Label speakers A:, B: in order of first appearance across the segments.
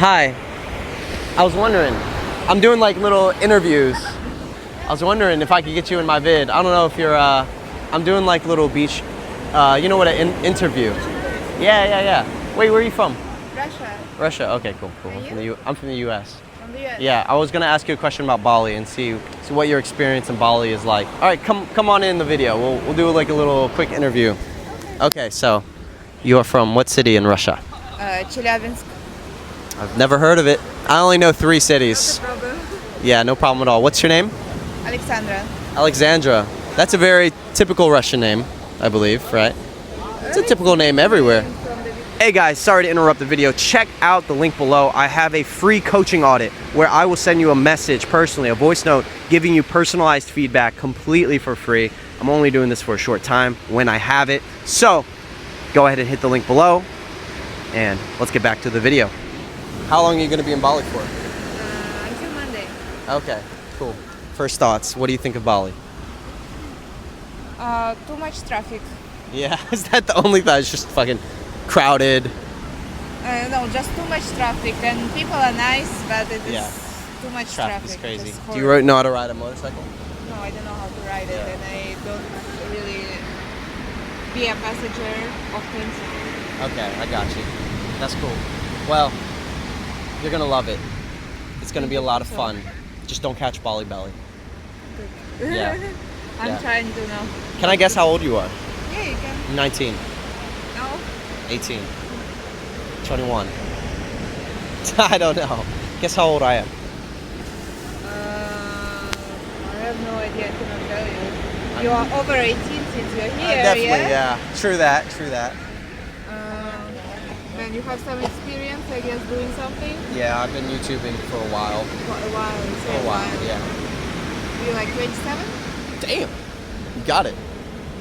A: Hi. I was wondering, I'm doing like little interviews. I was wondering if I could get you in my vid. I don't know if you're, I'm doing like little beach, you know what, an interview. Yeah. Wait, where are you from?
B: Russia.
A: Russia, okay, cool.
B: Are
A: I'm
B: you?
A: from the US.
B: From the US?
A: Yeah, I was gonna ask you a question about Bali and see what your experience in Bali is like. All right, come on in the video. We'll do like a little quick interview. Okay, so you are from what city in Russia?
B: Chelyabinsk.
A: I've never heard of it. I only know 3 cities.
B: No problem.
A: Yeah, no problem at all. What's your name?
B: Alexandra.
A: Alexandra. That's a very typical Russian name, I believe, right? It's a typical name everywhere. Hey guys, sorry to interrupt the video. Check out the link below. I have a free coaching audit where I will send you a message personally, a voice note, giving you personalized feedback completely for free. I'm only doing this for a short time when I have it. So go ahead and hit the link below and let's get back to the video. How long are you going to be in Bali for?
B: Until Monday.
A: Okay, cool. First thoughts, what do you think of Bali?
B: Too much traffic.
A: Yeah, is that the only thought? It's just fucking crowded.
B: No, just too much traffic, and people are nice, but it is
A: Yeah.
B: too much
A: Traffic is
B: traffic.
A: crazy.
B: Just
A: Do you
B: horrible.
A: know how to ride a motorcycle?
B: No, I don't know how to ride it,
A: Yeah.
B: and I don't really be a passenger often. So.
A: Okay, I got you. That's cool. Well, you're gonna love it. It's gonna be a lot of fun. Just don't catch Bali belly.
B: Good.
A: Yeah.
B: I'm
A: Yeah.
B: trying to now.
A: Can I guess how old you are?
B: Yeah, you can.
A: 19,
B: No?
A: 18, 21. I don't know. Guess how old I am.
B: I have no idea. I cannot tell you. You are over 18 since you're here,
A: Definitely,
B: yeah?
A: True that.
B: And you have some experience, I guess, doing something
A: Yeah, I've been YouTubing for a while.
B: for a while. You say
A: For a while, yeah.
B: You're like 27?
A: Damn, you got it.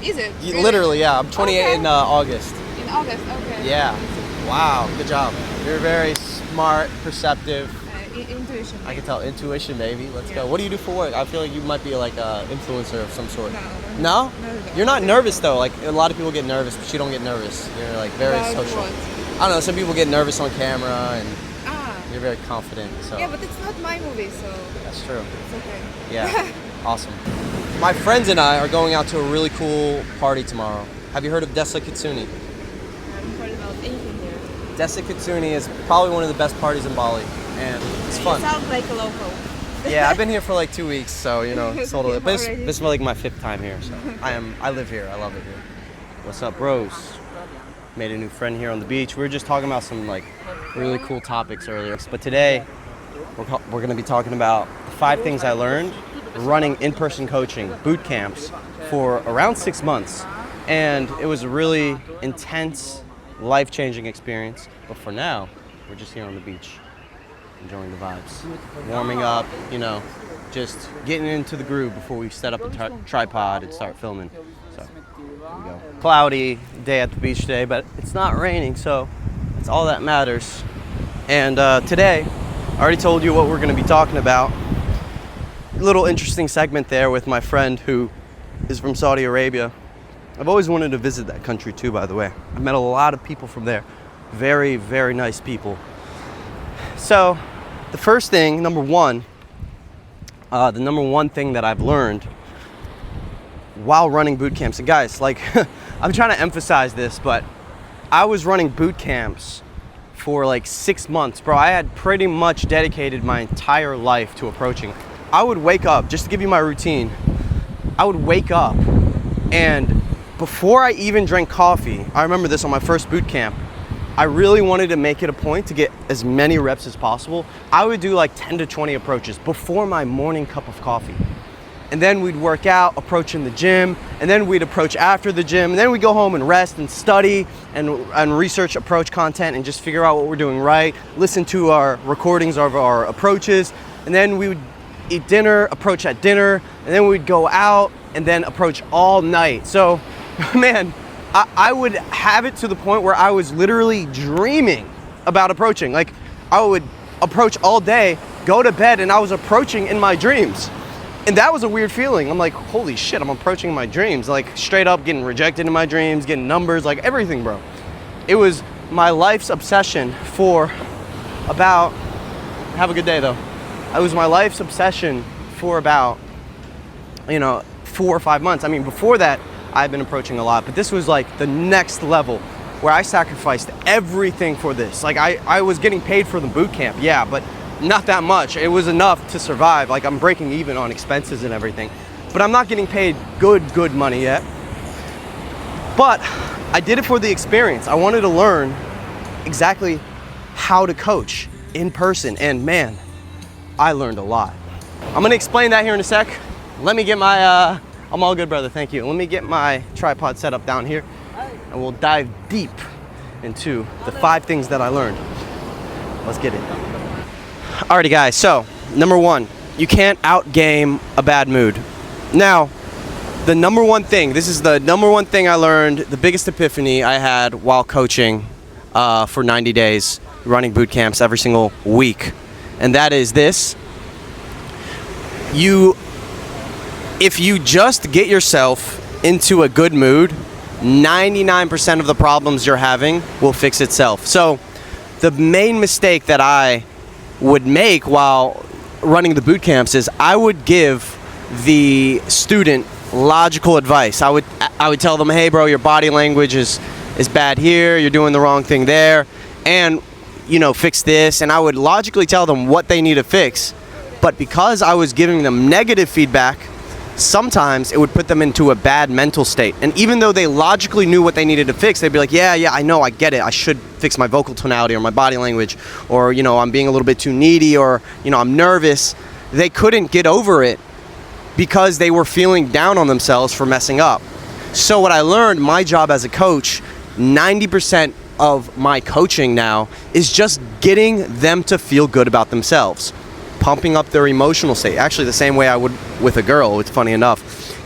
B: Is it?
A: You,
B: Really?
A: literally, yeah. I'm 28
B: Okay.
A: in August.
B: In August, okay.
A: Yeah. Wow, good job. You're very smart, perceptive.
B: Intuition.
A: I can tell. Intuition, maybe. Let's
B: Yeah.
A: go. What do you do for work? I feel like you might be like a influencer of some sort.
B: No.
A: No?
B: No.
A: You're not nervous though. Like a lot of people get nervous, but you don't get nervous. You're like very
B: About
A: social.
B: what?
A: I don't know. Some people get nervous on camera, and
B: Ah.
A: you're very confident. So
B: Yeah, but it's not my movie, so
A: that's true.
B: it's okay.
A: Yeah. Awesome. My friends and I are going out to a really cool party tomorrow. Have you heard of Desa Kitsune?
B: I haven't heard about anything here.
A: Desa Kitsune is probably one of the best parties in Bali, and it's fun.
B: You sound like a local.
A: Yeah, I've been here for like 2 weeks, so you know, it's totally. But
B: Already.
A: this is like my 5th time here, so I live here. I love it here. What's up, bros? Made a new friend here on the beach. We were just talking about some like really cool topics earlier, but today we're gonna be talking about the 5 things I learned running in-person coaching boot camps for around 6 months, and it was a really intense, life-changing experience. But for now, we're just here on the beach, enjoying the vibes, warming up, you know, just getting into the groove before we set up a tripod and start filming. So here we go. Cloudy day at the beach today, but it's not raining, so that's all that matters. And today, I already told you what we're going to be talking about. Little interesting segment there with my friend who is from Saudi Arabia. I've always wanted to visit that country too, by the way. I've met a lot of people from there. Very, very nice people. So the first thing, the number one thing that I've learned while running boot camps, and guys, like, I'm trying to emphasize this, but I was running boot camps for like 6 months, bro. I had pretty much dedicated my entire life to approaching. I would wake up, just to give you my routine, I would wake up and before I even drank coffee, I remember this on my first boot camp, I really wanted to make it a point to get as many reps as possible. I would do like 10 to 20 approaches before my morning cup of coffee. And then we'd work out, approach in the gym, and then we'd approach after the gym, and then we'd go home and rest and study and research approach content and just figure out what we're doing right, listen to our recordings of our approaches, and then we would eat dinner, approach at dinner, and then we'd go out and then approach all night. So, man, I would have it to the point where I was literally dreaming about approaching. Like, I would approach all day, go to bed, and I was approaching in my dreams. And that was a weird feeling. I'm like, holy shit, I'm approaching in my dreams. Like, straight up getting rejected in my dreams, getting numbers, like everything, bro. It was my life's obsession for about, have a good day though. It was my life's obsession for about, 4 or 5 months. I mean, before that, I've been approaching a lot, but this was like the next level where I sacrificed everything for this. Like I was getting paid for the boot camp, yeah, but not that much. It was enough to survive. Like I'm breaking even on expenses and everything, but I'm not getting paid good money yet. But I did it for the experience. I wanted to learn exactly how to coach in person, and man, I learned a lot. I'm gonna explain that here in a sec. Let me get my, I'm all good, brother, thank you. Let me get my tripod set up down here, and we'll dive deep into the 5 things that I learned. Let's get it. Alrighty guys, so number 1, you can't outgame a bad mood. Now, the number one thing, this is the number one thing I learned, the biggest epiphany I had while coaching for 90 days, running boot camps every single week. And that is this: if you just get yourself into a good mood, 99% of the problems you're having will fix itself. So the main mistake that I would make while running the boot camps is I would give the student logical advice. I would tell them, hey bro, your body language is bad here, you're doing the wrong thing there, and fix this. And I would logically tell them what they need to fix. But because I was giving them negative feedback, sometimes it would put them into a bad mental state. And even though they logically knew what they needed to fix, they'd be like, yeah, I know, I get it. I should fix my vocal tonality or my body language, or, I'm being a little bit too needy, or, I'm nervous. They couldn't get over it because they were feeling down on themselves for messing up. So what I learned, my job as a coach, 90% of my coaching now is just getting them to feel good about themselves, pumping up their emotional state. Actually, the same way I would with a girl, it's funny enough.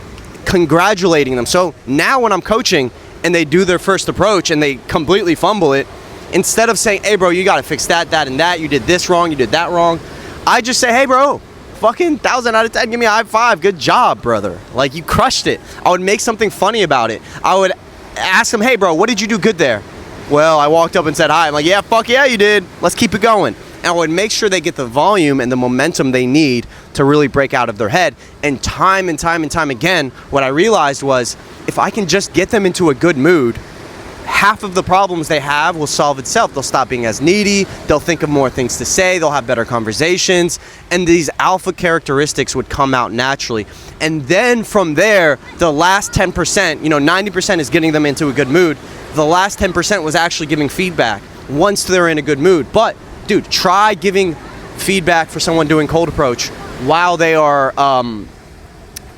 A: Congratulating them. So now when I'm coaching and they do their first approach and they completely fumble it, instead of saying, hey bro, you gotta fix that, and that, you did this wrong, you did that wrong, I just say, hey bro, fucking 1,000 out of 10, give me a high five, good job, brother. Like, you crushed it. I would make something funny about it. I would ask them, hey bro, what did you do good there? Well, I walked up and said hi. I'm like, yeah, fuck yeah, you did. Let's keep it going. And I would make sure they get the volume and the momentum they need to really break out of their head. And time again, what I realized was, if I can just get them into a good mood, half of the problems they have will solve itself. They'll stop being as needy, they'll think of more things to say, they'll have better conversations, and these alpha characteristics would come out naturally. And then from there, the last 10%, 90% is getting them into a good mood. The last 10% was actually giving feedback once they're in a good mood. But dude, try giving feedback for someone doing cold approach while they are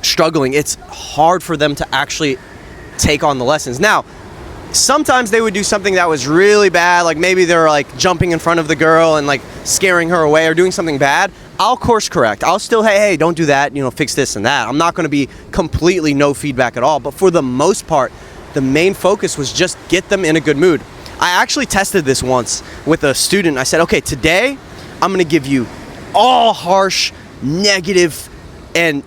A: struggling. It's hard for them to actually take on the lessons. Now, sometimes they would do something that was really bad, like maybe they're like jumping in front of the girl and like scaring her away or doing something bad. I'll course correct. I'll still, hey, don't do that, fix this and that. I'm not going to be completely no feedback at all. But for the most part, the main focus was just get them in a good mood. I actually tested this once with a student. I said, okay, today I'm going to give you all harsh, negative, and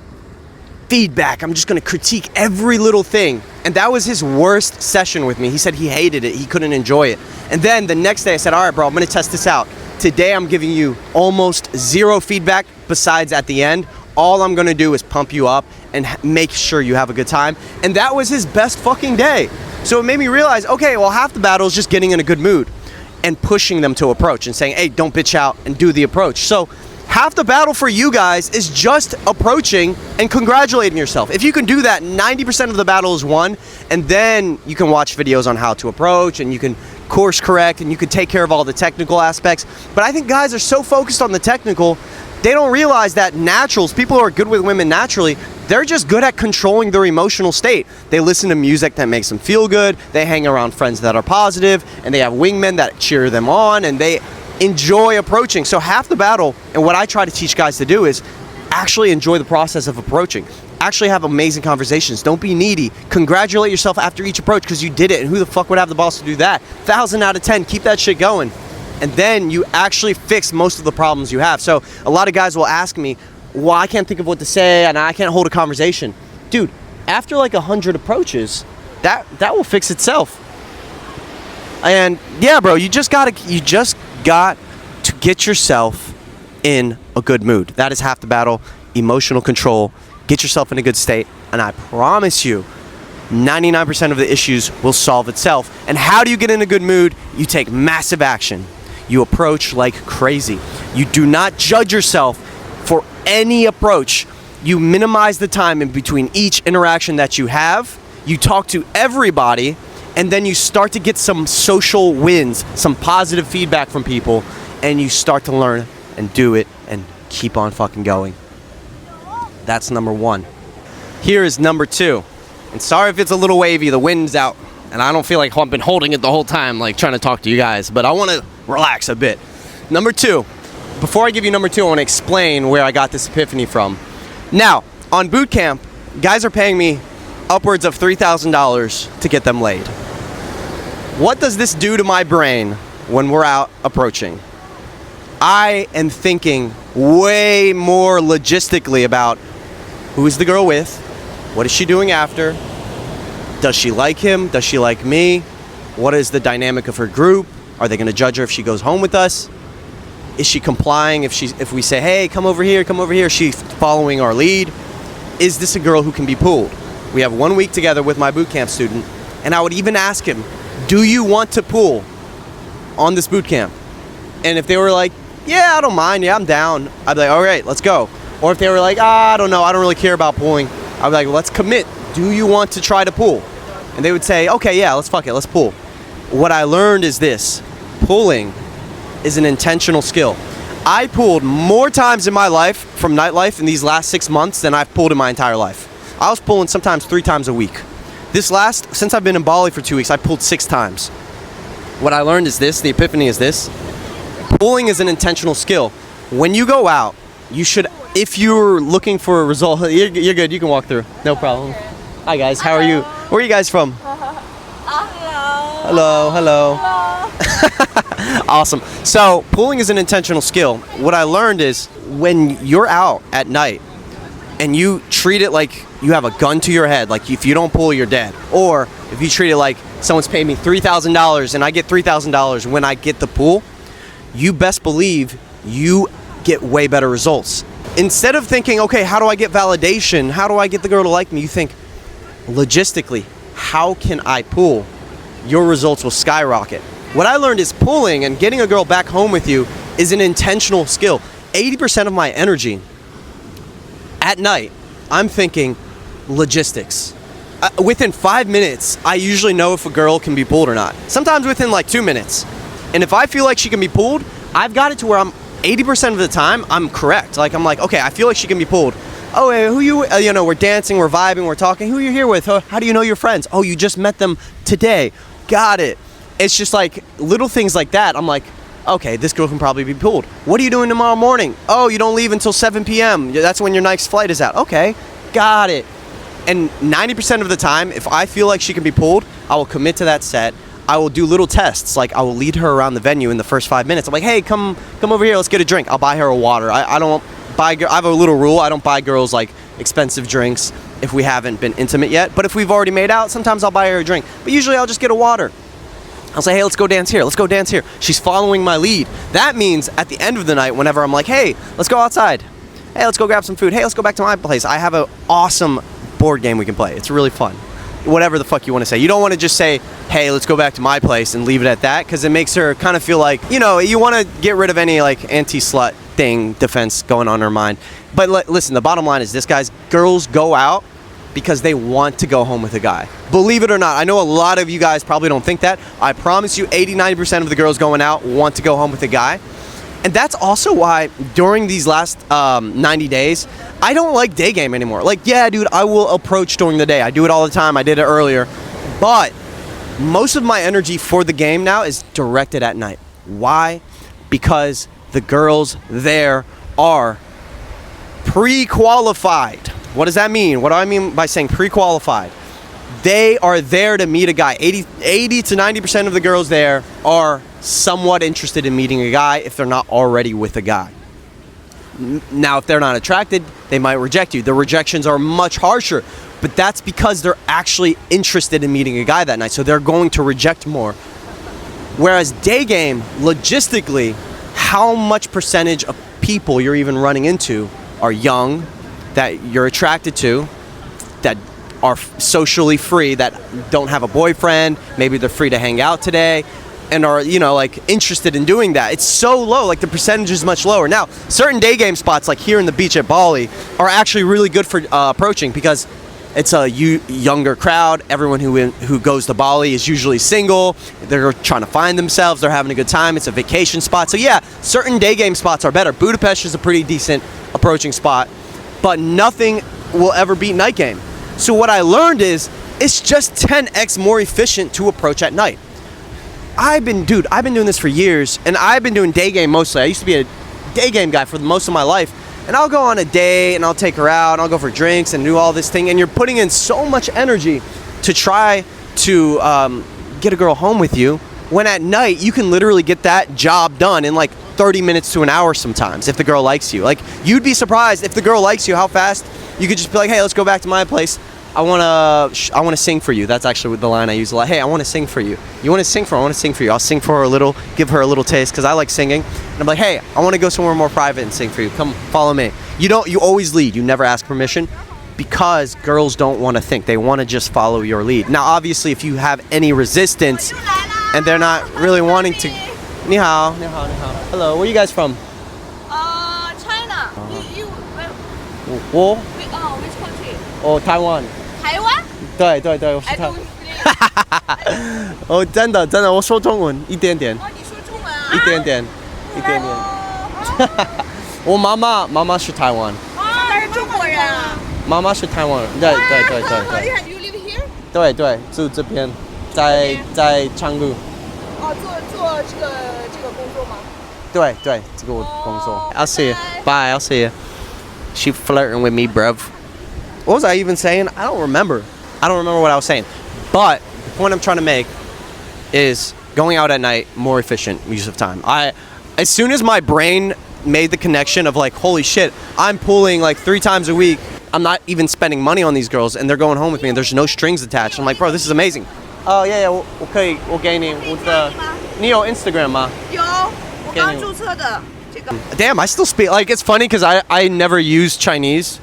A: feedback. I'm just going to critique every little thing. And that was his worst session with me. He said he hated it. He couldn't enjoy it. And then the next day I said, all right, bro, I'm going to test this out. Today I'm giving you almost zero feedback besides at the end. All I'm going to do is pump you up and make sure you have a good time. And that was his best fucking day. So it made me realize, okay, well, half the battle is just getting in a good mood and pushing them to approach and saying, hey, don't bitch out and do the approach. So half the battle for you guys is just approaching and congratulating yourself. If you can do that, 90% of the battle is won. And then you can watch videos on how to approach, and you can course correct, and you can take care of all the technical aspects. But I think guys are so focused on the technical, they don't realize that naturals, people who are good with women naturally, they're just good at controlling their emotional state. They listen to music that makes them feel good, they hang around friends that are positive, and they have wingmen that cheer them on, and they enjoy approaching. So half the battle, and what I try to teach guys to do, is actually enjoy the process of approaching. Actually have amazing conversations. Don't be needy. Congratulate yourself after each approach because you did it, and who the fuck would have the balls to do that? 1,000 out of 10, keep that shit going. And then you actually fix most of the problems you have. So a lot of guys will ask me, well, I can't think of what to say and I can't hold a conversation. Dude, after like 100 approaches, that will fix itself. And yeah, bro, you just got to get yourself in a good mood. That is half the battle. Emotional control. Get yourself in a good state, and I promise you, 99% of the issues will solve itself. And how do you get in a good mood? You take massive action. You approach like crazy. You do not judge yourself for any approach. You minimize the time in between each interaction that you have. You talk to everybody, and then you start to get some social wins, some positive feedback from people, and you start to learn and do it and keep on fucking going. That's number one. Here is number two. And sorry if it's a little wavy, the wind's out, and I don't feel like I've been holding it the whole time, like trying to talk to you guys, but I want to relax a bit. Number two. Before I give you number two, I want to explain where I got this epiphany from. Now, on boot camp, guys are paying me upwards of $3,000 to get them laid. What does this do to my brain when we're out approaching? I am thinking way more logistically about who is the girl with, what is she doing after, does she like him, does she like me, what is the dynamic of her group, are they going to judge her if she goes home with us, is she complying if we say, hey, come over here, she's following our lead, is this a girl who can be pulled? We have 1 week together with my boot camp student, and I would even ask him, do you want to pull on this boot camp? And if they were like, yeah, I don't mind, yeah, I'm down, I'd be like, all right, let's go. Or if they were like, I don't know, I don't really care about pulling, I'd be like, let's commit. Do you want to try to pull? And they would say, okay, yeah, let's pull. What I learned is this: pulling is an intentional skill. I pulled more times in my life from nightlife in these last 6 months than I've pulled in my entire life. I was pulling sometimes 3 times a week. Since I've been in Bali for 2 weeks, I pulled 6 times. What I learned is this, the epiphany is this: pulling is an intentional skill. When you go out, you should, if you're looking for a result, you're good, you can walk through, no problem. Hi guys, how are you? Where are you guys from? Hello. Awesome. So pulling is an intentional skill. What I learned is when you're out at night and you treat it like you have a gun to your head, like if you don't pull, you're dead. Or if you treat it like someone's paying me $3,000 and I get $3,000 when I get the pull, you best believe you get way better results. Instead of thinking, okay, how do I get validation? How do I get the girl to like me? You think, logistically, how can I pull? Your results will skyrocket. What I learned is pulling and getting a girl back home with you is an intentional skill. 80% of my energy at night, I'm thinking logistics. Within 5 minutes, I usually know if a girl can be pulled or not. Sometimes within like 2 minutes. And if I feel like she can be pulled, I've got it to where I'm 80% of the time, I'm correct. Like, I'm like, okay, I feel like she can be pulled. Oh, hey, who you know, we're dancing, we're vibing, we're talking. Who are you here with? How do you know your friends? Oh, you just met them today. Got it. It's just like little things like that. I'm like, okay, this girl can probably be pulled. What are you doing tomorrow morning? Oh, you don't leave until 7 p.m. That's when your next flight is out. Okay, got it. And 90% of the time, if I feel like she can be pulled, I will commit to that set. I will do little tests. Like, I will lead her around the venue in the first 5 minutes. I'm like, hey, come over here. Let's get a drink. I'll buy her a water. I don't buy. I have a little rule. I don't buy girls like expensive drinks if we haven't been intimate yet. But if we've already made out, sometimes I'll buy her a drink. But usually I'll just get a water. I'll say, hey, let's go dance here. Let's go dance here. She's following my lead. That means at the end of the night, whenever I'm like, hey, let's go outside. Hey, let's go grab some food. Hey, let's go back to my place. I have an awesome board game we can play. It's really fun. Whatever the fuck you want to say. You don't want to just say, hey, let's go back to my place and leave it at that, because it makes her kind of feel like, you know, you want to get rid of any like anti-slut thing defense going on in her mind. But listen, the bottom line is this, guys. Girls go out because they want to go home with a guy. Believe it or not, I know a lot of you guys probably don't think that. I promise you 80-90% of the girls going out want to go home with a guy. And that's also why during these last 90 days, I don't like day game anymore. Like, yeah, dude, I will approach during the day. I do it all the time. I did it earlier. But most of my energy for the game now is directed at night. Why? Because the girls there are pre-qualified. What does that mean? What do I mean by saying pre-qualified? They are there to meet a guy. 80 to 90% of the girls there are somewhat interested in meeting a guy if they're not already with a guy. Now, if they're not attracted, they might reject you. The rejections are much harsher, but that's because they're actually interested in meeting a guy that night, so they're going to reject more. Whereas day game, logistically, how much percentage of people you're even running into are young, that you're attracted to, that are socially free, that don't have a boyfriend, maybe they're free to hang out today, and are, you know, like interested in doing that. It's so low, like the percentage is much lower. Now, certain day game spots like here in the beach at Bali are actually really good for approaching, because it's a younger crowd. Everyone who goes to Bali is usually single. They're trying to find themselves. They're having a good time. It's a vacation spot. So yeah, certain day game spots are better. Budapest is a pretty decent approaching spot, but nothing will ever beat night game. So what I learned is it's just 10x more efficient to approach at night. I've been doing this for years, and I've been doing day game mostly. I used to be a day game guy for most of my life. And I'll go on a date and I'll take her out and I'll go for drinks and do all this thing, and you're putting in so much energy to try to get a girl home with you, when at night you can literally get that job done in like 30 minutes to an hour sometimes if the girl likes you. Like, you'd be surprised if the girl likes you how fast you could just be like, hey, let's go back to my place. I wanna sing for you. That's actually the line I use a lot. Hey, I wanna sing for you. You wanna sing for? I wanna sing for you. I'll sing for her a little, give her a little taste, because I like singing. And I'm like, hey, I wanna go somewhere more private and sing for you. Come, follow me. You always lead. You never ask permission, because girls don't want to think. They want to just follow your lead. Now, obviously, if you have any resistance and they're not really wanting to. Ni hao, ni hao, ni hao. Hello, where are you guys from?
B: China. You
A: 我
B: which country?
A: 哦，台湾。
B: 台湾？
A: 对对对，我是
B: I
A: 台
B: don't speak.
A: 哦，真的，我说中文一点点，
B: 哦，你说中文啊？
A: 一点点。我妈妈是台湾。
B: 他是中国人啊。
A: 妈妈是台湾人。对。
B: 好厉害 You live here?
A: 对，住这边，在昌路。
B: 哦，做这个工作吗？
A: 对，这个我工作。I'll see you. Bye. I'll see you. She flirting with me, bruv. What was I even saying? I don't remember what I was saying. But the point I'm trying to make is going out at night, more efficient use of time. As soon as my brain made the connection of like, holy shit, I'm pulling like 3 times a week. I'm not even spending money on these girls, and they're going home with me, and there's no strings attached. I'm like, bro, this is amazing. Oh yeah, 我给你我的，你有 Instagram 吗？
B: 有，我刚注册的这个。
A: Damn, I still speak. Like, it's funny because I never used Chinese,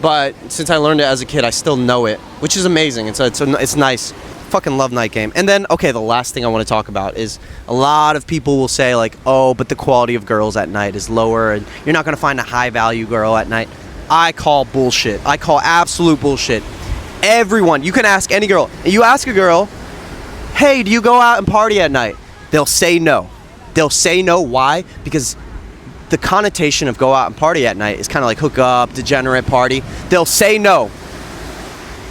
A: but since I learned it as a kid, I still know it, which is amazing. It's nice. Fucking love night game. And then, okay, the last thing I want to talk about is a lot of people will say like, oh, but the quality of girls at night is lower, and you're not going to find a high value girl at night. I call bullshit. I call absolute bullshit. Everyone, you can ask any girl. You ask a girl, hey, do you go out and party at night? They'll say no. They'll say no. Why? Because the connotation of go out and party at night is kind of like hook up, degenerate party. They'll say no.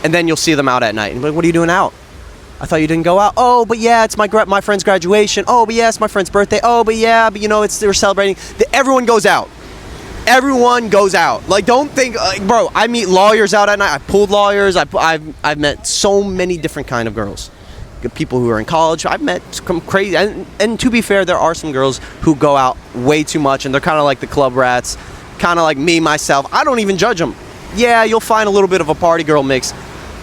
A: And then you'll see them out at night. And like, what are you doing out? I thought you didn't go out. Oh, but yeah, it's my friend's graduation. Oh, but yeah, it's my friend's birthday. Oh, but yeah, but you know, we're celebrating. Everyone goes out. Everyone goes out. Like, don't think, bro. I meet lawyers out at night. I pulled lawyers. I've met so many different kind of girls. People who are in college. I've met some crazy. And to be fair, there are some girls who go out way too much, and they're kind of like the club rats, kind of like me myself. I don't even judge them. Yeah, you'll find a little bit of a party girl mix,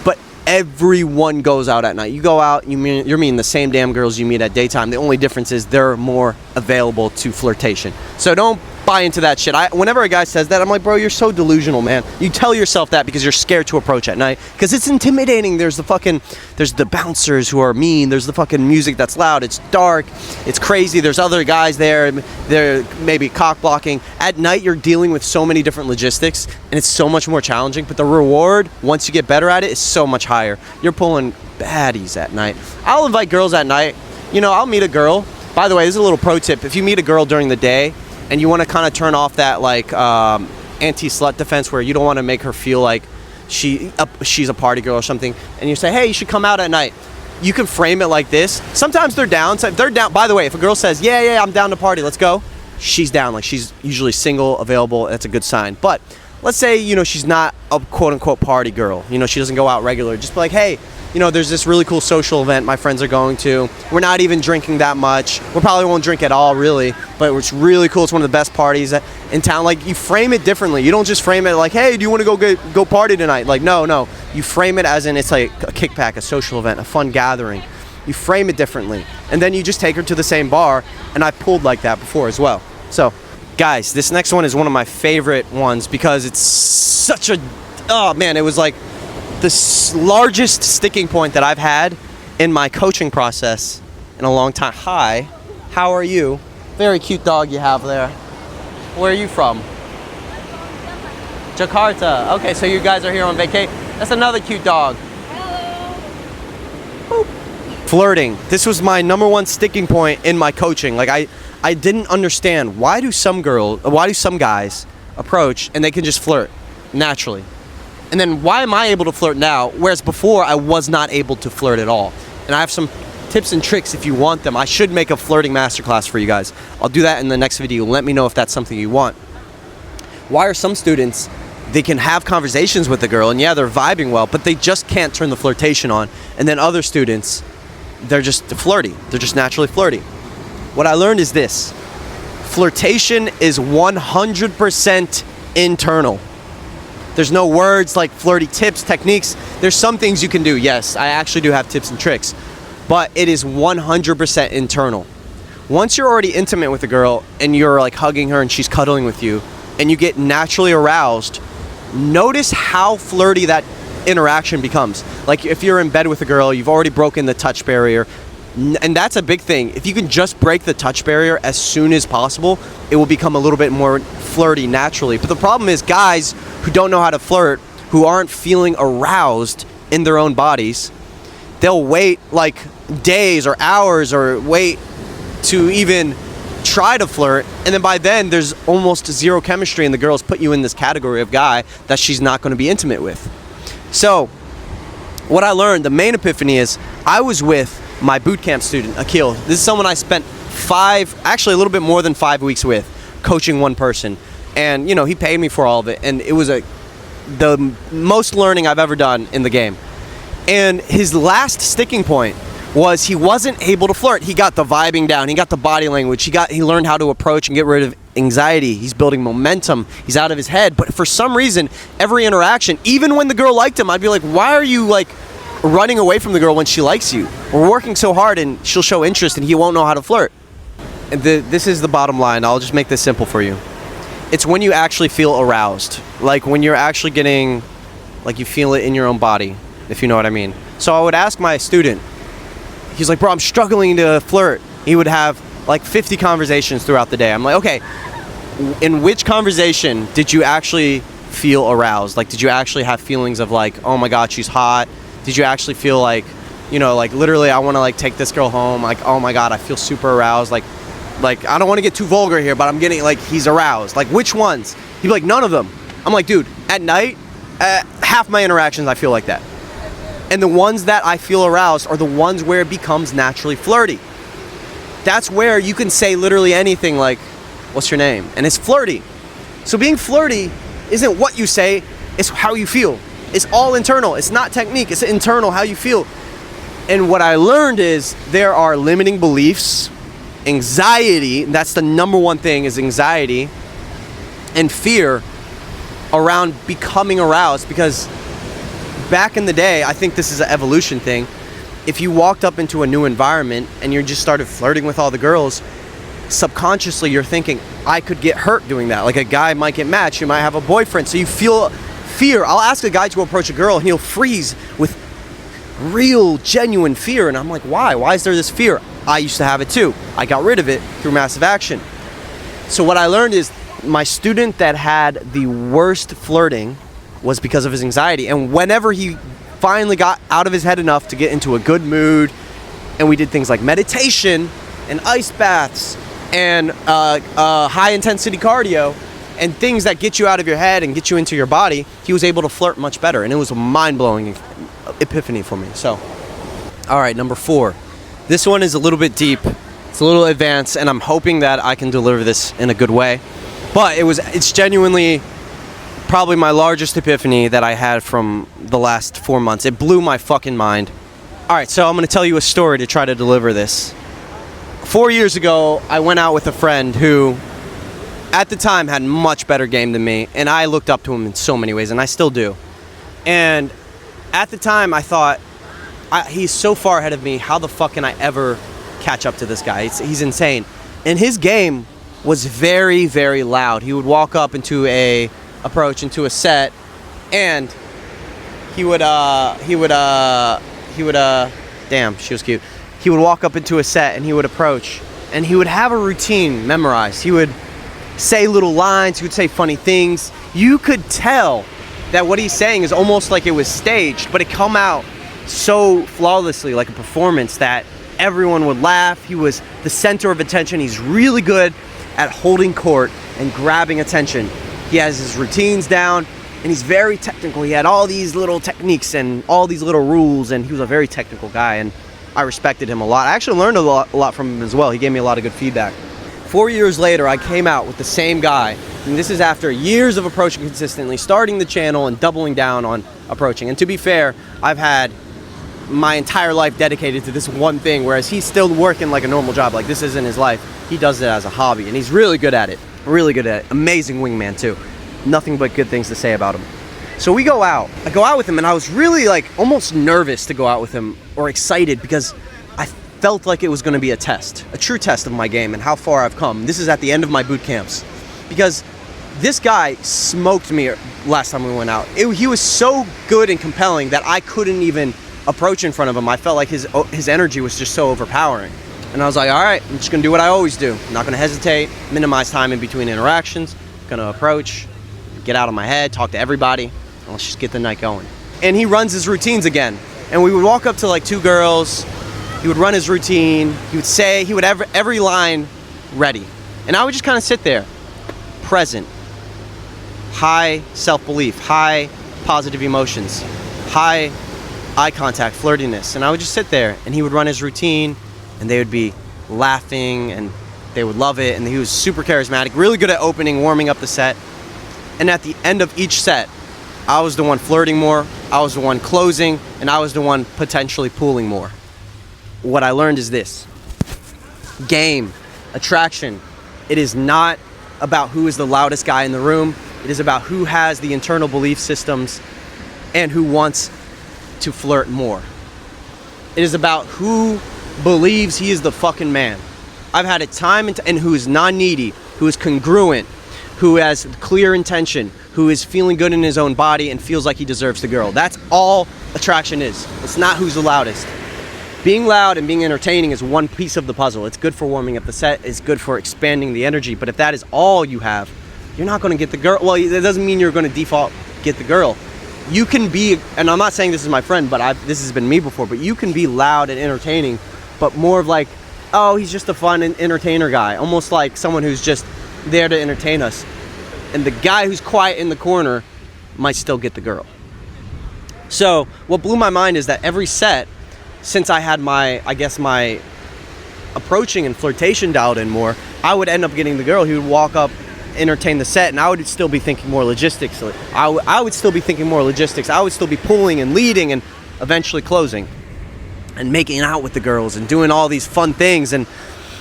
A: but everyone goes out at night. You go out, you're meeting the same damn girls you meet at daytime. The only difference is they're more available to flirtation. So don't buy into that shit. Whenever a guy says that, I'm like, bro, you're so delusional, man. You tell yourself that because you're scared to approach at night, because it's intimidating. There's the bouncers who are mean. There's the fucking music that's loud. It's dark. It's crazy. There's other guys there. They're maybe cock blocking. At night, you're dealing with so many different logistics, and it's so much more challenging. But the reward, once you get better at it, is so much higher. You're pulling baddies at night. I'll invite girls at night. You know, I'll meet a girl. By the way, this is a little pro tip. If you meet a girl during the day, and you want to kind of turn off that like anti-slut defense where you don't want to make her feel like she's a party girl or something, and you say, hey, you should come out at night. You can frame it like this. Sometimes they're down. So if they're down, by the way, if a girl says, yeah, I'm down to party, let's go, she's down. Like, she's usually single, available. That's a good sign. But let's say, you know, she's not a quote-unquote party girl. You know, she doesn't go out regularly. Just be like, hey, you know, there's this really cool social event my friends are going to. We're not even drinking that much. We probably won't drink at all, really, but it's really cool. It's one of the best parties in town. Like, you frame it differently. You don't just frame it like, hey, do you want to go party tonight? Like, no. You frame it as in it's like a kickback, a social event, a fun gathering. You frame it differently. And then you just take her to the same bar, and I've pulled like that before as well. So, guys, this next one is one of my favorite ones because it's such a, oh man, it was like the largest sticking point that I've had in my coaching process in a long time. Hi, how are you? Very cute dog you have there. Where are you from? Jakarta. Okay, so you guys are here on vacation. That's another cute dog. Hello. Boop. Flirting. This was my number one sticking point in my coaching. Like I didn't understand why do some guys approach and they can just flirt naturally. And then why am I able to flirt now, whereas before I was not able to flirt at all? And I have some tips and tricks if you want them. I should make a flirting masterclass for you guys. I'll do that in the next video. Let me know if that's something you want. Why are some students, they can have conversations with the girl and yeah, they're vibing well, but they just can't turn the flirtation on. And then other students, they're just flirty. They're just naturally flirty. What I learned is this: flirtation is 100% internal. There's no words like flirty tips, techniques. There's some things you can do. Yes, I actually do have tips and tricks, but it is 100% internal. Once you're already intimate with a girl and you're like hugging her and she's cuddling with you and you get naturally aroused, notice how flirty that interaction becomes. Like if you're in bed with a girl, you've already broken the touch barrier. And that's a big thing. If you can just break the touch barrier as soon as possible, it will become a little bit more flirty naturally. But the problem is guys who don't know how to flirt, who aren't feeling aroused in their own bodies, they'll wait like days or hours or wait to even try to flirt. And then by then there's almost zero chemistry and the girl's put you in this category of guy that she's not going to be intimate with. So what I learned, the main epiphany is I was with my boot camp student, Akil. This is someone I spent actually a little bit more than 5 weeks with, coaching one person. And, you know, he paid me for all of it. And it was the most learning I've ever done in the game. And his last sticking point was he wasn't able to flirt. He got the vibing down. He got the body language. He learned how to approach and get rid of anxiety. He's building momentum. He's out of his head. But for some reason, every interaction, even when the girl liked him, I'd be like, why are you like running away from the girl when she likes you? We're working so hard and she'll show interest and he won't know how to flirt. And this is the bottom line. I'll just make this simple for you. It's when you actually feel aroused. Like when you're actually getting, like you feel it in your own body, if you know what I mean. So I would ask my student, he's like, bro, I'm struggling to flirt. He would have like 50 conversations throughout the day. I'm like, okay, in which conversation did you actually feel aroused? Like, did you actually have feelings of like, oh my God, she's hot? Did you actually feel like, you know, like literally I want to like take this girl home? Like, oh my God, I feel super aroused. Like I don't want to get too vulgar here, but I'm getting like, he's aroused. Like which ones? He'd be like, none of them. I'm like, dude, at night, half my interactions I feel like that. And the ones that I feel aroused are the ones where it becomes naturally flirty. That's where you can say literally anything like, what's your name? And it's flirty. So being flirty isn't what you say, it's how you feel. It's all internal. It's not technique. It's internal, how you feel. And what I learned is there are limiting beliefs, anxiety. That's the number one thing, is anxiety and fear around becoming aroused. Because back in the day, I think this is an evolution thing. If you walked up into a new environment and you just started flirting with all the girls, subconsciously you're thinking, I could get hurt doing that. Like a guy might get matched, you might have a boyfriend. So you feel fear. I'll ask a guy to approach a girl and he'll freeze with real, genuine fear. And I'm like, why? Why is there this fear? I used to have it too. I got rid of it through massive action. So what I learned is my student that had the worst flirting was because of his anxiety. And whenever he finally got out of his head enough to get into a good mood, and we did things like meditation and ice baths and high intensity cardio and things that get you out of your head and get you into your body, he was able to flirt much better. And it was a mind-blowing epiphany for me. So, all right, number 4. This one is a little bit deep. It's a little advanced, and I'm hoping that I can deliver this in a good way. But it's genuinely probably my largest epiphany that I had from the last 4 months. It blew my fucking mind. All right, so I'm going to tell you a story to try to deliver this. 4 years ago, I went out with a friend who, at the time, had much better game than me, and I looked up to him in so many ways, and I still do. And at the time, I thought, he's so far ahead of me, how the fuck can I ever catch up to this guy? He's insane. And his game was very, very loud. He would walk up into a set, and he would damn, she was cute. He would walk up into a set and he would approach, and he would have a routine memorized. He would say little lines, he would say funny things. You could tell that what he's saying is almost like it was staged, but it come out so flawlessly, like a performance, that everyone would laugh. He was the center of attention. He's really good at holding court and grabbing attention. He has his routines down, and he's very technical. He had all these little techniques and all these little rules, and he was a very technical guy, and I respected him a lot. I actually learned a lot from him as well. He gave me a lot of good feedback. 4 years later, I came out with the same guy, and this is after years of approaching consistently, starting the channel and doubling down on approaching. And to be fair, I've had my entire life dedicated to this one thing, whereas he's still working like a normal job. Like, this isn't his life. He does it as a hobby, and he's really good at it. Really good at it. Amazing wingman too. Nothing but good things to say about him. So we go out. I go out with him, and I was really like almost nervous to go out with him, or excited, because I felt like it was going to be a test, a true test of my game and how far I've come. This is at the end of my boot camps, because this guy smoked me last time we went out. He was so good and compelling that I couldn't even approach in front of him. I felt like his energy was just so overpowering. And I was like, all right, I'm just gonna do what I always do. I'm not gonna hesitate, minimize time in between interactions, gonna approach, get out of my head, talk to everybody, and let's just get the night going. And he runs his routines again. And we would walk up to like two girls, he would run his routine, he would have every line ready. And I would just kind of sit there, present, high self-belief, high positive emotions, high eye contact, flirtiness. And I would just sit there, and he would run his routine, and they would be laughing, and they would love it. And he was super charismatic, really good at opening, warming up the set. And at the end of each set, I was the one flirting more, I was the one closing, and I was the one potentially pooling more. What I learned is this: game, attraction, it is not about who is the loudest guy in the room. It is about who has the internal belief systems and who wants to flirt more. It is about who believes he is the fucking man. I've had it time and who is non-needy, who is congruent, who has clear intention, who is feeling good in his own body and feels like he deserves the girl. That's all attraction is. It's not who's the loudest. Being loud and being entertaining is one piece of the puzzle. It's good for warming up the set, it's good for expanding the energy, but if that is all you have, you're not going to get the girl. Well, that doesn't mean you're going to default get the girl. You can be, and I'm not saying this is my friend, but this has been me before, but you can be loud and entertaining, but more of like, oh, he's just a fun and entertainer guy, almost like someone who's just there to entertain us. And the guy who's quiet in the corner might still get the girl. So what blew my mind is that every set, since I had my approaching and flirtation dialed in more, I would end up getting the girl. He would walk up, entertain the set, and I would still be thinking more logistics. I would still be thinking more logistics. I would still be pulling and leading and eventually closing and making out with the girls and doing all these fun things. And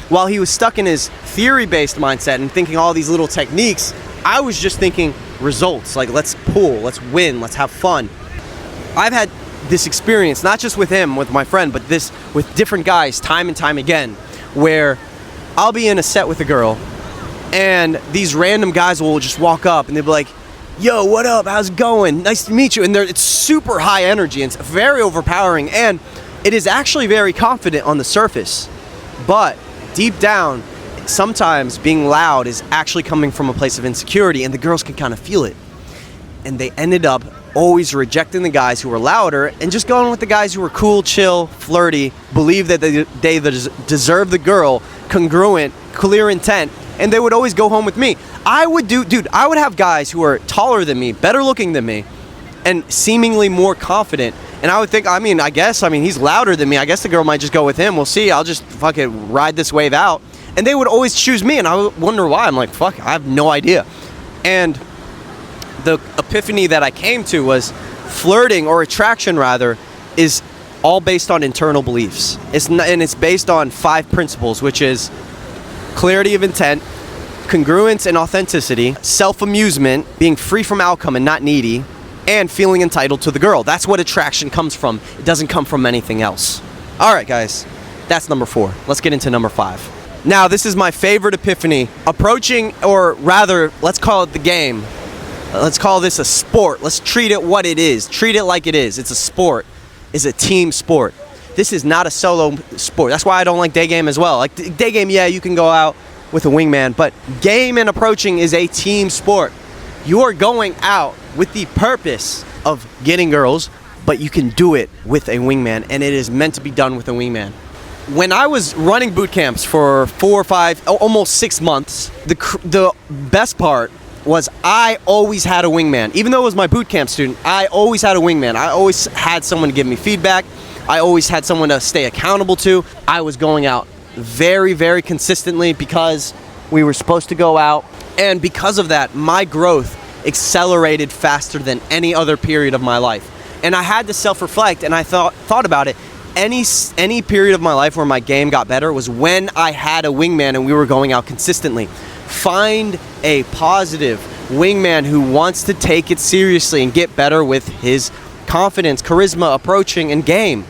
A: while he was stuck in his theory-based mindset and thinking all these little techniques, I was just thinking results, like let's pull, let's win, let's have fun. I've had this experience, not just with him, with my friend, but this with different guys time and time again, where I'll be in a set with a girl and these random guys will just walk up and they'll be like, yo, what up, how's it going, nice to meet you. And it's super high energy and it's very overpowering, and it is actually very confident on the surface, but deep down, sometimes being loud is actually coming from a place of insecurity, and the girls can kind of feel it. And they ended up always rejecting the guys who were louder and just going with the guys who were cool, chill, flirty, believe that they deserve the girl, congruent, clear intent, and they would always go home with me. I would have guys who are taller than me, better looking than me, and seemingly more confident. And I would think, he's louder than me. I guess the girl might just go with him. We'll see. I'll just fucking ride this wave out. And they would always choose me, and I would wonder why. I'm like, fuck, I have no idea. And the epiphany that I came to was flirting, or attraction rather, is all based on internal beliefs. It's based on 5 principles, which is clarity of intent, congruence and authenticity, self-amusement, being free from outcome and not needy, and feeling entitled to the girl. That's what attraction comes from. It doesn't come from anything else. All right, guys, that's number 4. Let's get into number 5. Now, this is my favorite epiphany. Approaching, or rather, let's call it the game. Let's call this a sport. Let's treat it what it is. Treat it like it is. It's a sport. It's a team sport. This is not a solo sport. That's why I don't like day game as well. Like day game, yeah, you can go out with a wingman, but game and approaching is a team sport. You are going out with the purpose of getting girls, but you can do it with a wingman, and it is meant to be done with a wingman. When I was running boot camps for 4 or 5, almost 6 months, the best part was I always had a wingman. Even though it was my boot camp student, I always had a wingman. I always had someone to give me feedback. I always had someone to stay accountable to. I was going out very, very consistently because we were supposed to go out. And because of that, my growth accelerated faster than any other period of my life. And I had to self-reflect, and I thought about it. Any period of my life where my game got better was when I had a wingman and we were going out consistently. Find a positive wingman who wants to take it seriously and get better with his confidence, charisma, approaching, and game.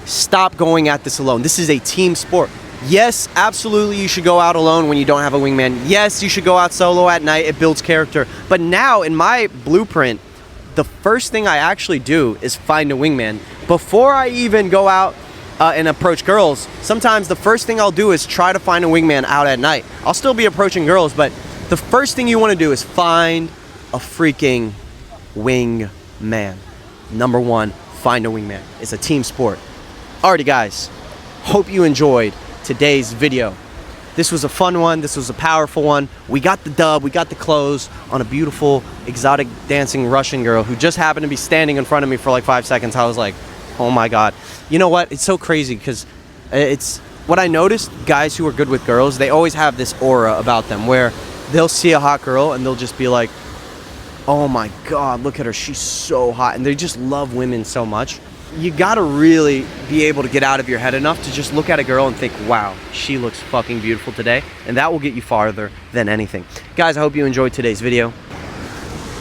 A: Stop going at this alone. This is a team sport. Yes, absolutely, you should go out alone when you don't have a wingman. Yes, you should go out solo at night. It builds character. But now, in my blueprint, the first thing I actually do is find a wingman. Before I even go out and approach girls, sometimes the first thing I'll do is try to find a wingman out at night. I'll still be approaching girls, but the first thing you want to do is find a freaking wingman. Number one, find a wingman. It's a team sport. Alrighty, guys, hope you enjoyed today's video. This was a fun one. This was a powerful one. We got the dub. We got the close on a beautiful, exotic dancing Russian girl who just happened to be standing in front of me for like 5 seconds. I was like, oh my God. You know what? It's so crazy because it's what I noticed. Guys who are good with girls, they always have this aura about them where they'll see a hot girl and they'll just be like, oh my God, look at her. She's so hot. And they just love women so much. You gotta really be able to get out of your head enough to just look at a girl and think, wow, she looks fucking beautiful today. And that will get you farther than anything. Guys, I hope you enjoyed today's video.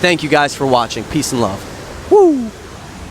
A: Thank you guys for watching. Peace and love. Woo!